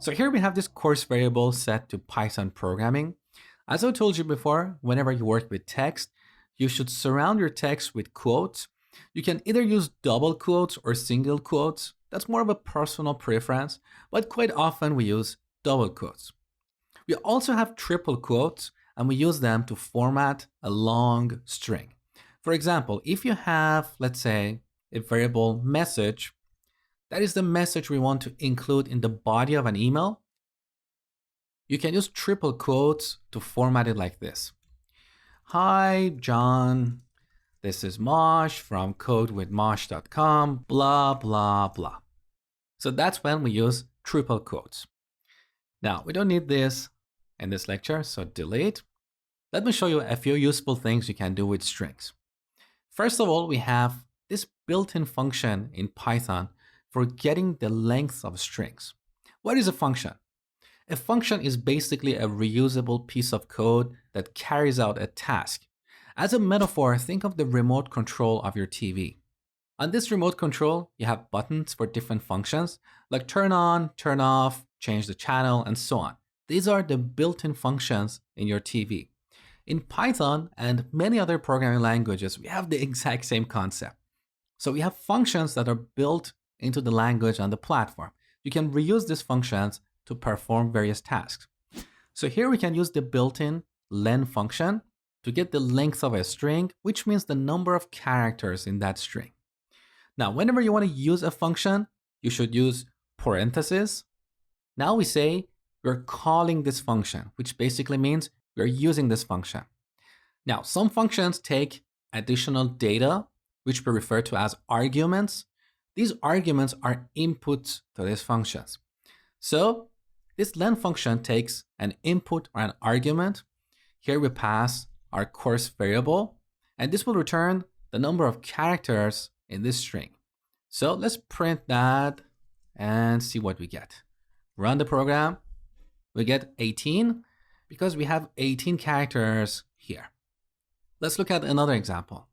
So here we have this course variable set to Python programming. As I told you before, whenever you work with text, you should surround your text with quotes. You can either use double quotes or single quotes. That's more of a personal preference, but quite often we use double quotes. We also have triple quotes, and we use them to format a long string. For example, if you have, let's say, a variable message, that is the message we want to include in the body of an email, you can use triple quotes to format it like this. Hi, John. This is Mosh from codewithmosh.com, blah, blah, blah. So that's when we use triple quotes. Now, we don't need this in this lecture, so delete. Let me show you a few useful things you can do with strings. First of all, we have this built-in function in Python for getting the length of strings. What is a function? A function is basically a reusable piece of code that carries out a task. As a metaphor, think of the remote control of your TV. On this remote control, you have buttons for different functions, like turn on, turn off, change the channel, and so on. These are the built-in functions in your TV. In Python and many other programming languages, we have the exact same concept. So we have functions that are built into the language and the platform. You can reuse these functions to perform various tasks. So here we can use the built-in len function to get the length of a string, which means the number of characters in that string. Now, whenever you want to use a function, you should use parentheses. Now we say we're calling this function, which basically means we're using this function. Now, some functions take additional data, which we refer to as arguments. These arguments are inputs to these functions. So this len function takes an input or an argument. Here we pass our course variable, and this will return the number of characters in this string. So let's print that and see what we get. Run the program. We get 18 because we have 18 characters here. Let's look at another example.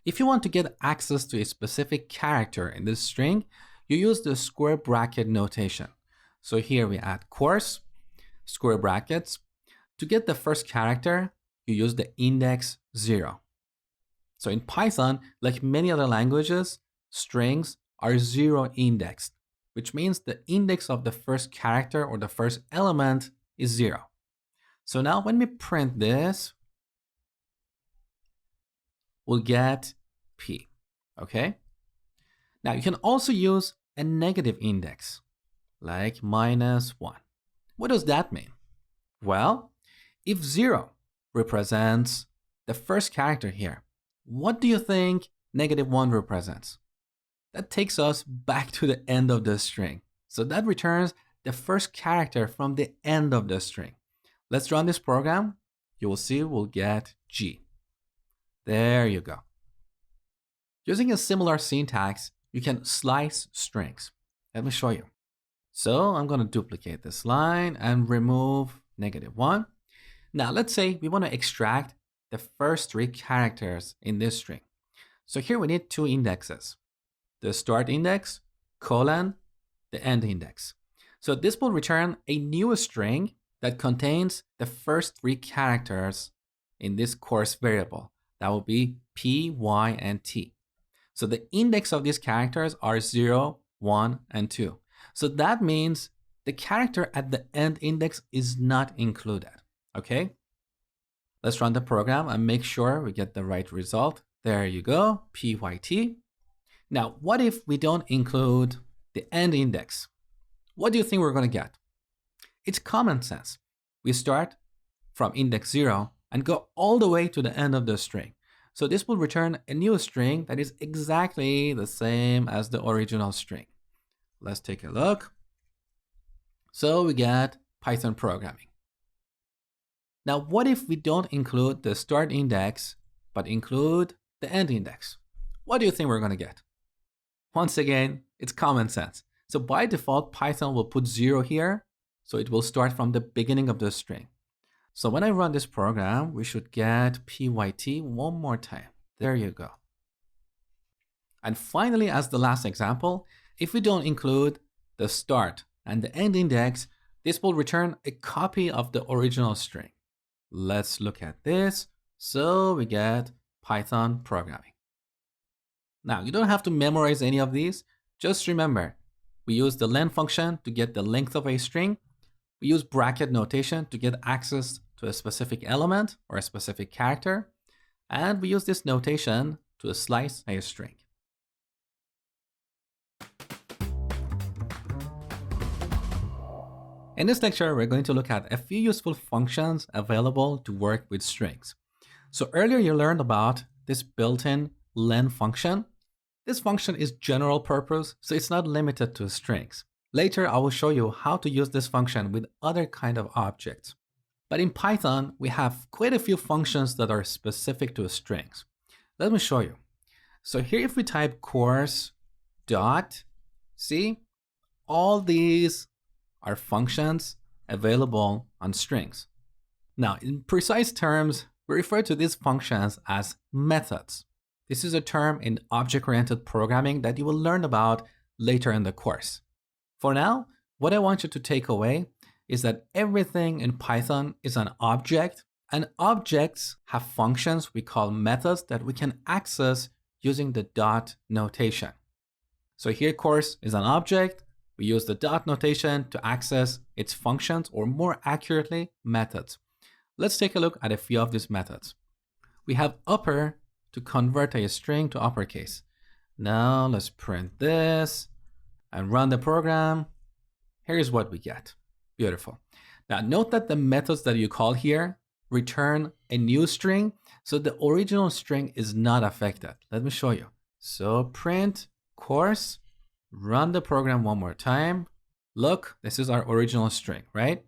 If you want to get access to a specific character in this string, you use the square bracket notation. So here we add course, square brackets. To get the first character, you use the index 0. So in Python, like many other languages, strings are 0 indexed, which means the index of the first character or the first element is 0. So now when we print this, we'll get P, okay? Now you can also use a negative index, like -1. What does that mean? Well, if 0 represents the first character here, what do you think -1 represents? That takes us back to the end of the string. So that returns the first character from the end of the string. Let's run this program. You will see we'll get G. There you go. Using a similar syntax, you can slice strings. Let me show you. So I'm going to duplicate this line and remove -1. Now let's say we want to extract the first 3 characters in this string. So here we need 2 indexes. The start index, colon, the end index. So this will return a new string that contains the first 3 characters in this course variable. That will be P, Y, and T. So the index of these characters are 0, 1, and 2. So that means the character at the end index is not included, okay? Let's run the program and make sure we get the right result. There you go, PYT. Now, what if we don't include the end index? What do you think we're going to get? It's common sense. We start from index 0 and go all the way to the end of the string. So this will return a new string that is exactly the same as the original string. Let's take a look. So we get Python programming. Now, what if we don't include the start index, but include the end index? What do you think we're going to get? Once again, it's common sense. So by default, Python will put 0 here. So it will start from the beginning of the string. So when I run this program, we should get PYT one more time. There you go. And finally, as the last example, if we don't include the start and the end index, This will return a copy of the original string. Let's look at this. So we get Python programming. Now, you don't have to memorize any of these. Just remember, we use the len function to get the length of a string. We use bracket notation to get access to a specific element or a specific character. And we use this notation to slice a string. In this lecture, we're going to look at a few useful functions available to work with strings. So earlier you learned about this built-in len function. This function is general purpose, so it's not limited to strings. Later, I will show you how to use this function with other kind of objects. But in Python, we have quite a few functions that are specific to strings. Let me show you. So here, if we type course dot, see, all these are functions available on strings. Now, in precise terms, we refer to these functions as methods. This is a term in object-oriented programming that you will learn about later in the course. For now, what I want you to take away is that everything in Python is an object, and objects have functions we call methods that we can access using the dot notation. So here, course is an object. We use the dot notation to access its functions, or more accurately, methods. Let's take a look at a few of these methods. We have upper to convert a string to uppercase. Now let's print this and run the program. Here's what we get. Beautiful. Now note that the methods that you call here return a new string, so the original string is not affected. Let me show you. So print course, run the program one more time. Look, this is our original string, right?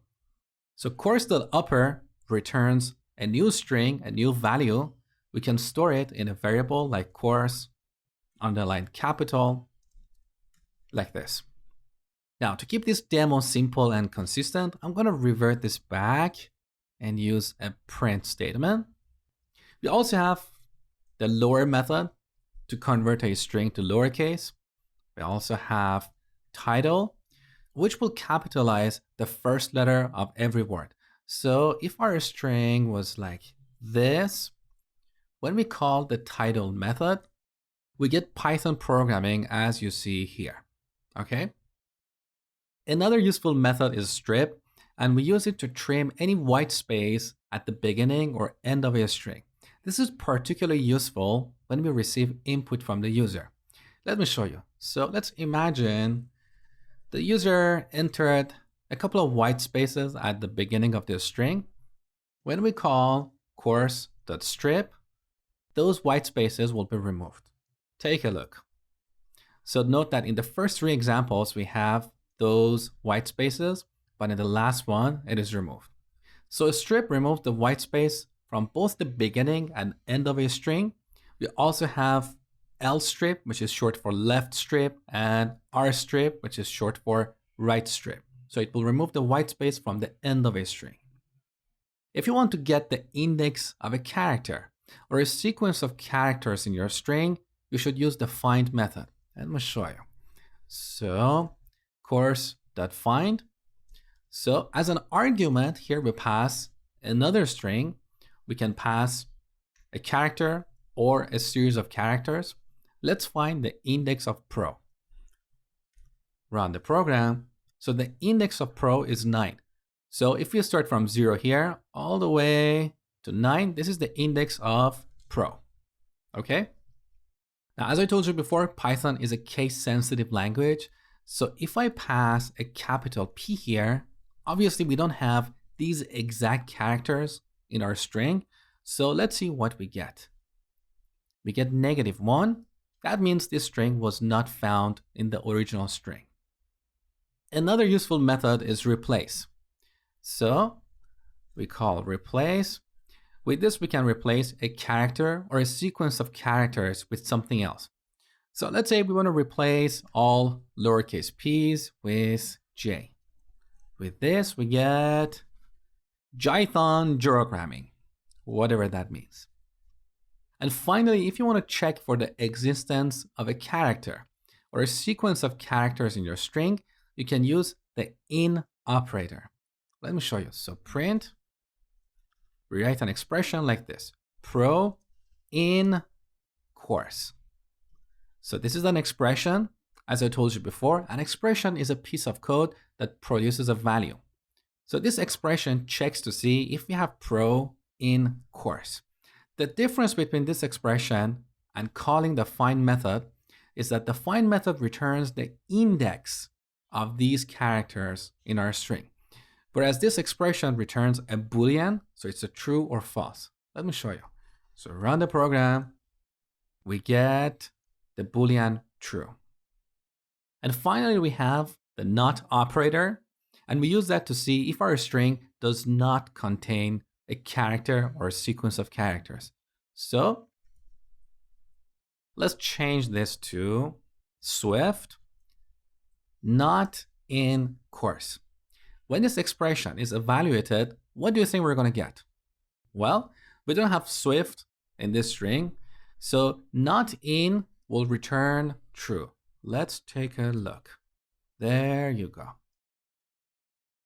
So course.upper returns a new string, a new value. We can store it in a variable like course, underline capital, like this. Now, to keep this demo simple and consistent, I'm going to revert this back and use a print statement. We also have the lower method to convert a string to lowercase. We also have title, which will capitalize the first letter of every word. So if our string was like this, when we call the title method, we get Python programming as you see here. Okay? Another useful method is strip, and we use it to trim any white space at the beginning or end of a string. This is particularly useful when we receive input from the user. Let me show you. So let's imagine the user entered a couple of white spaces at the beginning of the string. When we call course.strip, those white spaces will be removed. Take a look. So note that in the first three examples, we have those white spaces, but in the last one, it is removed. So a strip removes the white space from both the beginning and end of a string. We also have lstrip, which is short for left strip, and rstrip, which is short for right strip. So it will remove the white space from the end of a string. If you want to get the index of a character or a sequence of characters in your string, you should use the find method. Let me show you. So course.find. So as an argument, here we pass another string. We can pass a character or a series of characters. Let's find the index of pro. Run the program. So the index of pro is 9. So if you start from 0 here all the way to 9, this is the index of pro. Okay? Now, as I told you before, Python is a case-sensitive language. So if I pass a capital P here, obviously we don't have these exact characters in our string. So let's see what we get. We get -1. That means this string was not found in the original string. Another useful method is replace. So we call replace. With this, we can replace a character or a sequence of characters with something else. So let's say we want to replace all lowercase p's with j. With this, we get Python programming, whatever that means. And finally, if you want to check for the existence of a character or a sequence of characters in your string, you can use the in operator. Let me show you. So print, we write an expression like this, pro in course. So this is an expression. As I told you before, an expression is a piece of code that produces a value. So this expression checks to see if we have pro in course. The difference between this expression and calling the find method is that the find method returns the index of these characters in our string, whereas this expression returns a boolean, so it's a true or false. Let me show you. So run the program, we get the boolean true. And finally, we have the not operator, and we use that to see if our string does not contain a character or a sequence of characters. So let's change this to Swift, not in course. When this expression is evaluated, what do you think we're going to get? Well, we don't have Swift in this string, so not in will return true. Let's take a look. There you go.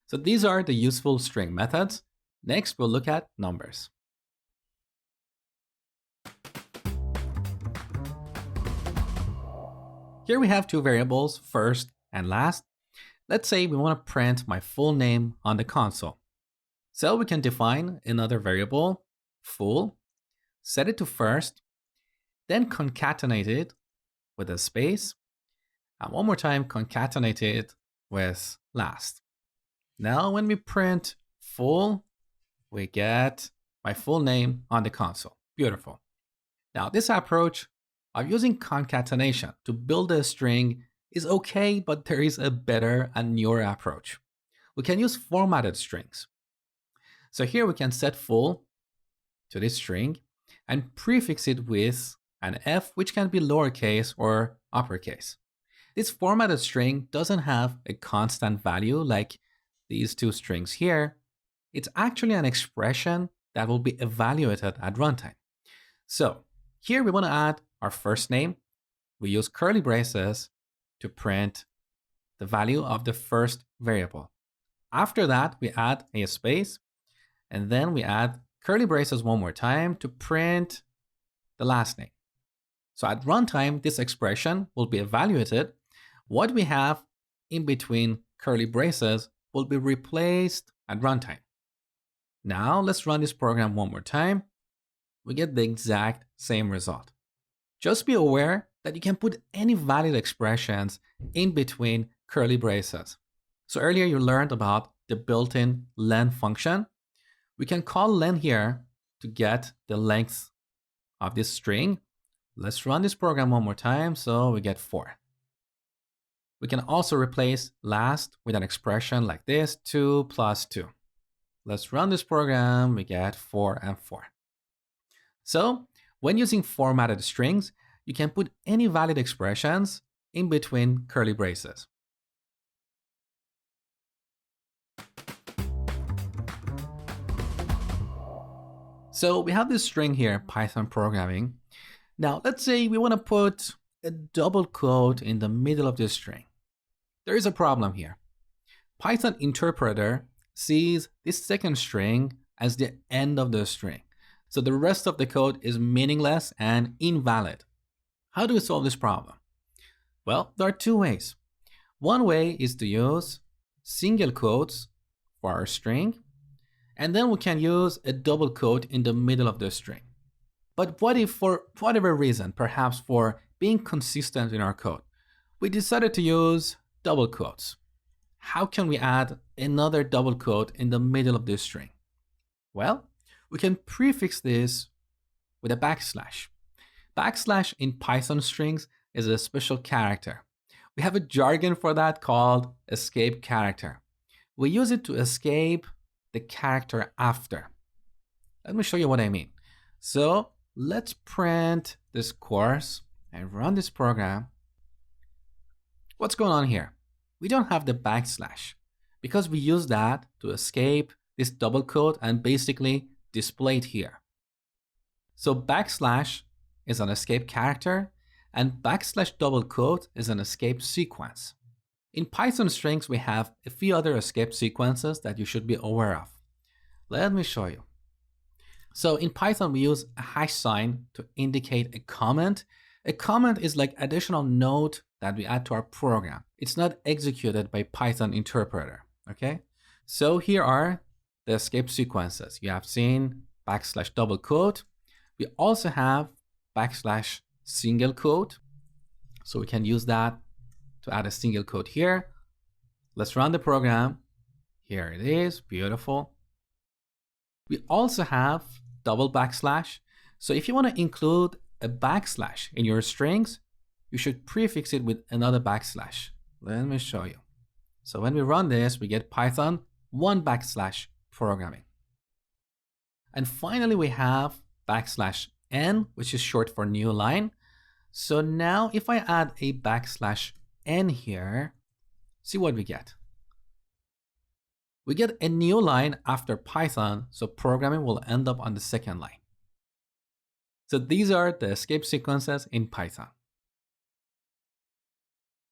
So these are the useful string methods. Next, we'll look at numbers. Here we have two variables, first and last. Let's say we want to print my full name on the console. So we can define another variable, full, set it to first, then concatenate it with a space, and one more time concatenate it with last. Now when we print full, we get my full name on the console. Beautiful. Now this approach of using concatenation to build a string is okay, but there is a better and newer approach. We can use formatted strings. So here we can set full to this string and prefix it with an F, which can be lowercase or uppercase. This formatted string doesn't have a constant value like these two strings here. It's actually an expression that will be evaluated at runtime. So here we want to add our first name. We use curly braces to print the value of the first variable. After that, we add a space, and then we add curly braces one more time to print the last name. So at runtime, this expression will be evaluated. What we have in between curly braces will be replaced at runtime. Now let's run this program one more time. We get the exact same result. Just be aware that you can put any valid expressions in between curly braces. So earlier you learned about the built-in len function. We can call len here to get the length of this string. Let's run this program one more time, so we get 4. We can also replace last with an expression like this, 2 plus 2. Let's run this program, we get 4 and 4. So when using formatted strings, you can put any valid expressions in between curly braces. So we have this string here, Python programming. Now let's say we want to put a double quote in the middle of this string. There is a problem here. Python interpreter sees this second string as the end of the string. So the rest of the code is meaningless and invalid. How do we solve this problem? Well, there are two ways. One way is to use single quotes for our string, and then we can use a double quote in the middle of the string. But what if for whatever reason, perhaps for being consistent in our code, we decided to use double quotes? How can we add another double quote in the middle of this string? Well, we can prefix this with a backslash. Backslash in Python strings is a special character. We have a jargon for that called escape character. We use it to escape the character after. Let me show you what I mean. So let's print this course and run this program. What's going on here? We don't have the backslash because we use that to escape this double quote and basically display it here. So backslash is an escape character and backslash double quote is an escape sequence. In Python strings, we have a few other escape sequences that you should be aware of. Let me show you. So in Python, we use a hash sign to indicate a comment. A comment is like additional note that we add to our program. It's not executed by Python interpreter, okay? So here are the escape sequences. You have seen backslash double quote. We also have backslash single quote. So we can use that to add a single quote here. Let's run the program. Here it is, beautiful. We also have double backslash. So if you want to include a backslash in your strings, you should prefix it with another backslash. Let me show you. So when we run this, we get Python 1 backslash programming. And finally, we have backslash n, which is short for new line. So now if I add a backslash n here, see what we get. We get a new line after Python, so programming will end up on the second line. So these are the escape sequences in Python.